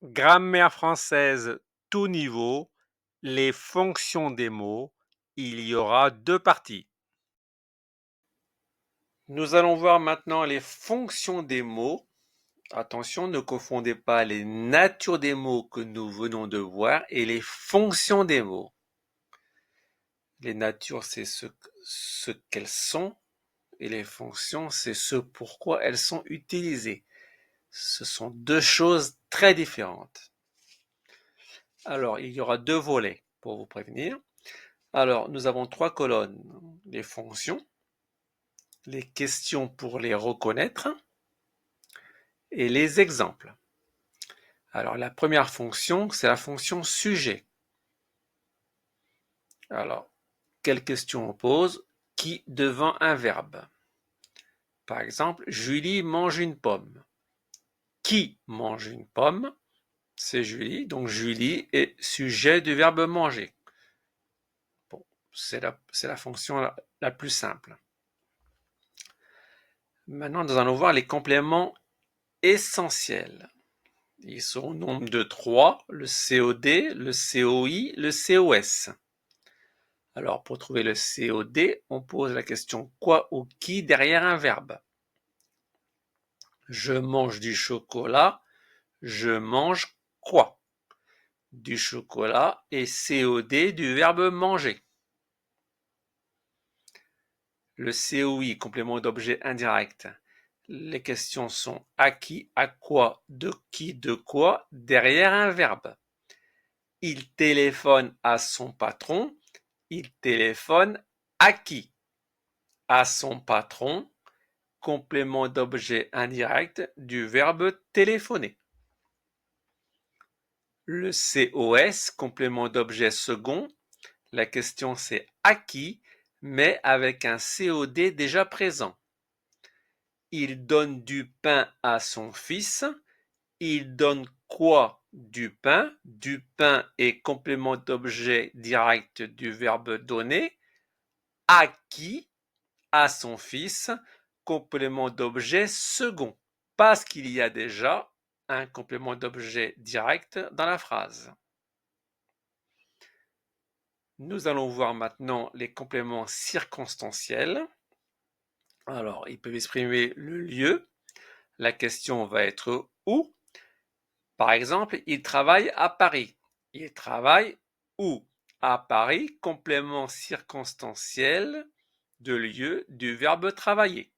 Grammaire française tout niveau, les fonctions des mots, il y aura deux parties. Nous allons voir maintenant les fonctions des mots. Attention, ne confondez pas les natures des mots que nous venons de voir et les fonctions des mots. Les natures, c'est ce qu'elles sont et les fonctions, c'est ce pourquoi elles sont utilisées. Ce sont deux choses très différentes. Alors, il y aura deux volets pour vous prévenir. Alors, nous avons trois colonnes. Les fonctions, les questions pour les reconnaître et les exemples. Alors, la première fonction, c'est la fonction sujet. Alors, quelle question on pose? Qui devant un verbe? Par exemple, Julie mange une pomme. Qui mange une pomme? C'est Julie, donc Julie est sujet du verbe manger. Bon, c'est la fonction la plus simple. Maintenant, nous allons voir les compléments essentiels. Ils sont au nombre de 3, le COD, le COI, le COS. Alors, pour trouver le COD, on pose la question quoi ou qui derrière un verbe. Je mange du chocolat, je mange quoi? Du chocolat et COD du verbe manger. Le COI, complément d'objet indirect. Les questions sont à qui, à quoi, de qui, de quoi, derrière un verbe. Il téléphone à son patron. Il téléphone à qui? À son patron, complément d'objet indirect du verbe téléphoner. Le COS, complément d'objet second, la question c'est à qui, mais avec un COD déjà présent. Il donne du pain à son fils. Il donne quoi? Du pain. Du pain est complément d'objet direct du verbe donner. À qui? À son fils. Complément d'objet second. Parce qu'il y a déjà un complément d'objet direct dans la phrase. Nous allons voir maintenant les compléments circonstanciels. Alors, ils peuvent exprimer le lieu. La question va être où? Par exemple, il travaille à Paris. Il travaille où? À Paris, complément circonstanciel de lieu du verbe travailler.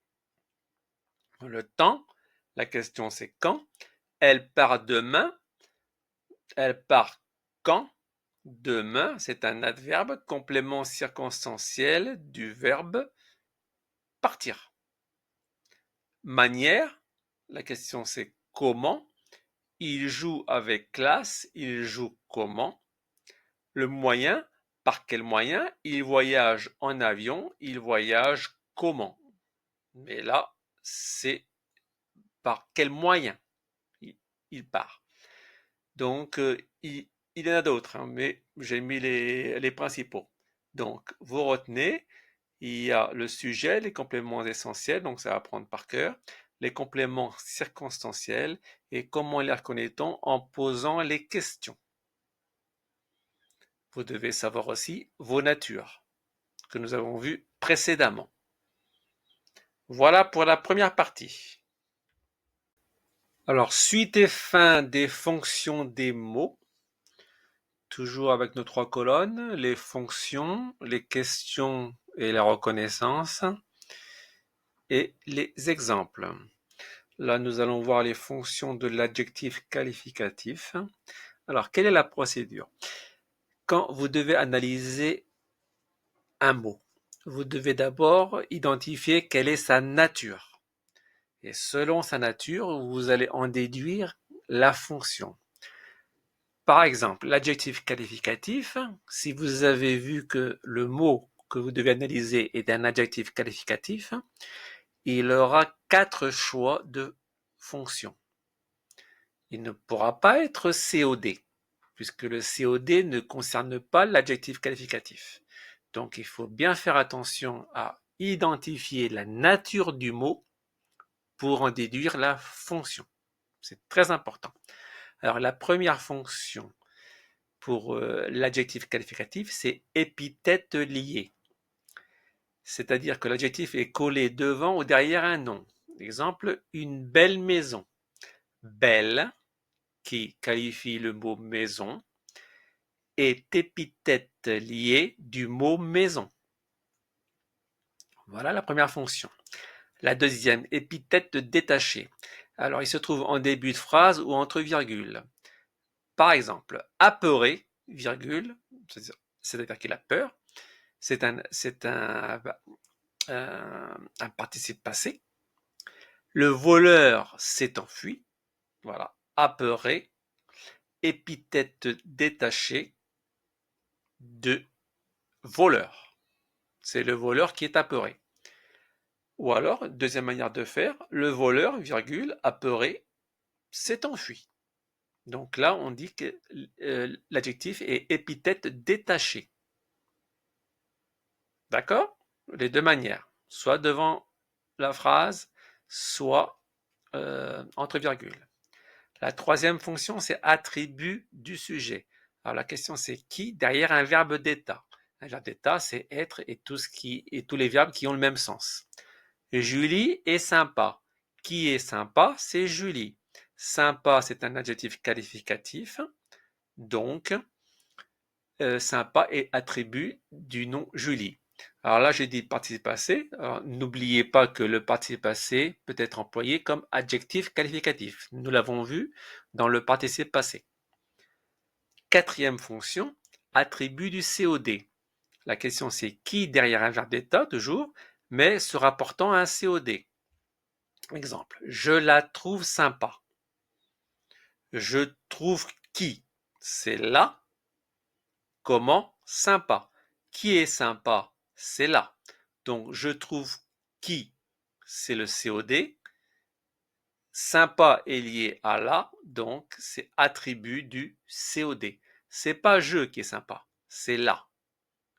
Le temps, la question c'est quand. Elle part demain. Elle part quand? Demain, c'est un adverbe complément circonstanciel du verbe partir. Manière, la question c'est comment. Il joue avec classe, il joue comment? Le moyen, par quel moyen? Il voyage en avion, il voyage comment? Mais là, c'est par quel moyen il part. Donc, il y en a d'autres, hein, mais j'ai mis les principaux. Donc, vous retenez, il y a le sujet, les compléments essentiels, donc ça va prendre par cœur, les compléments circonstanciels et comment les reconnaît-on en posant les questions. Vous devez savoir aussi vos natures, que nous avons vues précédemment. Voilà pour la première partie. Alors, suite et fin des fonctions des mots, toujours avec nos trois colonnes, les fonctions, les questions et la reconnaissance, et les exemples. Là, nous allons voir les fonctions de l'adjectif qualificatif. Alors, quelle est la procédure? Quand vous devez analyser un mot, vous devez d'abord identifier quelle est sa nature. Et selon sa nature, vous allez en déduire la fonction. Par exemple, l'adjectif qualificatif, si vous avez vu que le mot que vous devez analyser est un adjectif qualificatif, il aura 4 choix de fonctions. Il ne pourra pas être COD, puisque le COD ne concerne pas l'adjectif qualificatif. Donc il faut bien faire attention à identifier la nature du mot pour en déduire la fonction. C'est très important. Alors, la première fonction pour l'adjectif qualificatif, c'est épithète lié. C'est-à-dire que l'adjectif est collé devant ou derrière un nom. Exemple, une belle maison. Belle, qui qualifie le mot maison, est épithète liée du mot maison. Voilà la première fonction. La deuxième, épithète détachée. Alors, il se trouve en début de phrase ou entre virgules. Par exemple, apeuré, virgule, c'est-à-dire qu'il a peur, c'est un participe passé. Le voleur s'est enfui, voilà, apeuré, épithète détachée de voleur. C'est le voleur qui est apeuré. Ou alors, deuxième manière de faire, le voleur, virgule, apeuré, s'est enfui. Donc là, on dit que l'adjectif est épithète détachée. D'accord? Les deux manières. Soit devant la phrase, soit entre virgules. La troisième fonction, c'est attribut du sujet. Alors la question, c'est qui derrière un verbe d'état. Un verbe d'état, c'est être et tous les verbes qui ont le même sens. Julie est sympa. Qui est sympa? C'est Julie. Sympa, c'est un adjectif qualificatif. Donc, sympa est attribut du nom Julie. Alors là, j'ai dit participe passé. N'oubliez pas que le participe passé peut être employé comme adjectif qualificatif. Nous l'avons vu dans le participe passé. Quatrième fonction, attribut du COD. La question c'est qui derrière un verbe d'état, toujours, mais se rapportant à un COD. Exemple, je la trouve sympa. Je trouve qui? C'est là. Comment? Sympa. Qui est sympa? C'est là. Donc, je trouve qui? C'est le COD. Sympa est lié à là, donc c'est attribut du COD. C'est pas je qui est sympa, c'est là.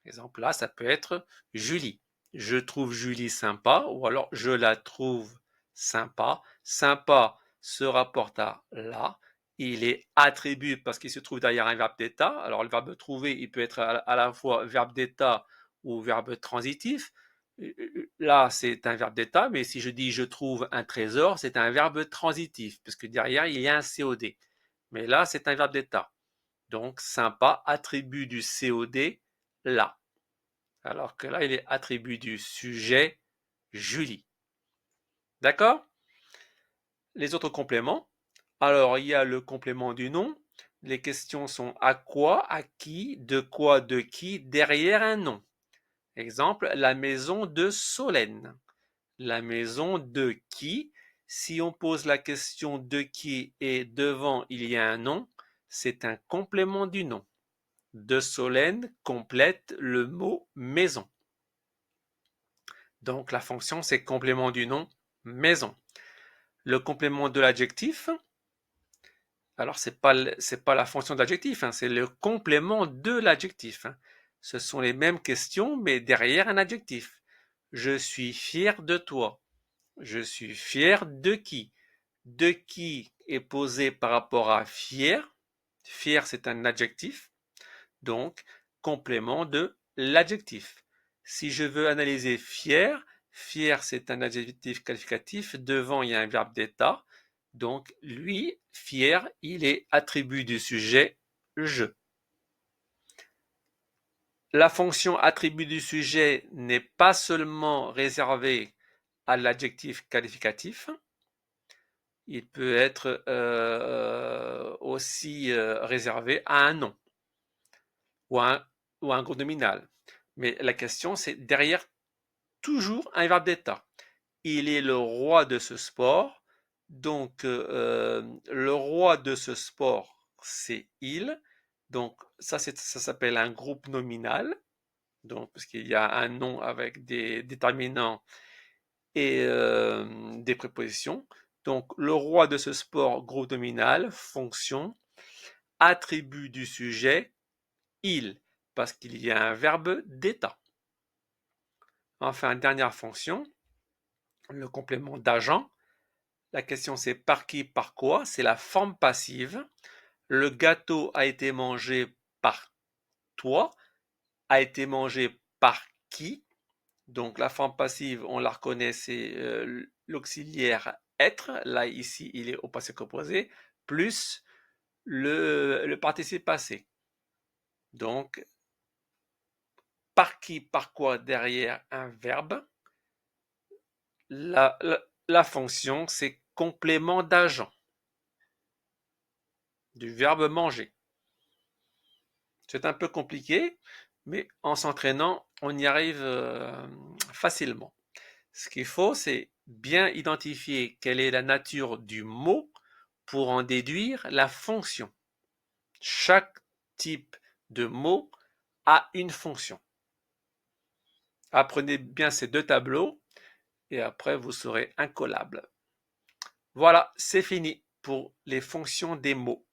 Par exemple, là, ça peut être Julie. Je trouve Julie sympa, ou alors je la trouve sympa. Sympa se rapporte à là. Il est attribut parce qu'il se trouve derrière un verbe d'état. Alors, le verbe trouver, il peut être à la fois verbe d'état ou verbe transitif. Là, c'est un verbe d'état, mais si je dis je trouve un trésor, c'est un verbe transitif, parce que derrière, il y a un COD. Mais là, c'est un verbe d'état. Donc, sympa, attribut du COD, là. Alors que là, il est attribut du sujet, Julie. D'accord? Les autres compléments. Alors, il y a le complément du nom. Les questions sont à quoi, à qui, de qui, derrière un nom. Exemple, la maison de Solène. La maison de qui? Si on pose la question de qui et devant il y a un nom, c'est un complément du nom. De Solène complète le mot maison. Donc la fonction c'est complément du nom maison. Le complément de l'adjectif, alors c'est pas la fonction d'adjectif, c'est le complément de l'adjectif. Ce sont les mêmes questions mais derrière un adjectif. Je suis fier de toi. Je suis fier de qui? De qui est posé par rapport à fier. Fier, c'est un adjectif. Donc, complément de l'adjectif. Si je veux analyser fier, fier, c'est un adjectif qualificatif. Devant, il y a un verbe d'état. Donc, lui, fier, il est attribut du sujet je. La fonction attribut du sujet n'est pas seulement réservée à l'adjectif qualificatif, il peut être aussi réservé à un nom ou à un groupe nominal. Mais la question, c'est derrière toujours un verbe d'état. Il est le roi de ce sport. Donc, le roi de ce sport, c'est il. Donc, ça s'appelle un groupe nominal. Donc, parce qu'il y a un nom avec des déterminants et des prépositions. Donc, le roi de ce sport, groupe nominal, fonction, attribut du sujet, il, parce qu'il y a un verbe d'état. Enfin, dernière fonction, le complément d'agent. La question c'est par qui, par quoi, c'est la forme passive. Le gâteau a été mangé par toi, a été mangé par qui? Donc la forme passive, on la reconnaît, c'est l'auxiliaire être. Là, ici, il est au passé composé, plus le participe passé. Donc, par qui, par quoi derrière un verbe. La fonction, c'est complément d'agent du verbe manger. C'est un peu compliqué, mais en s'entraînant, on y arrive facilement. Ce qu'il faut, c'est bien identifier quelle est la nature du mot pour en déduire la fonction. Chaque type de mot a une fonction. Apprenez bien ces deux tableaux et après vous serez incollable. Voilà, c'est fini pour les fonctions des mots.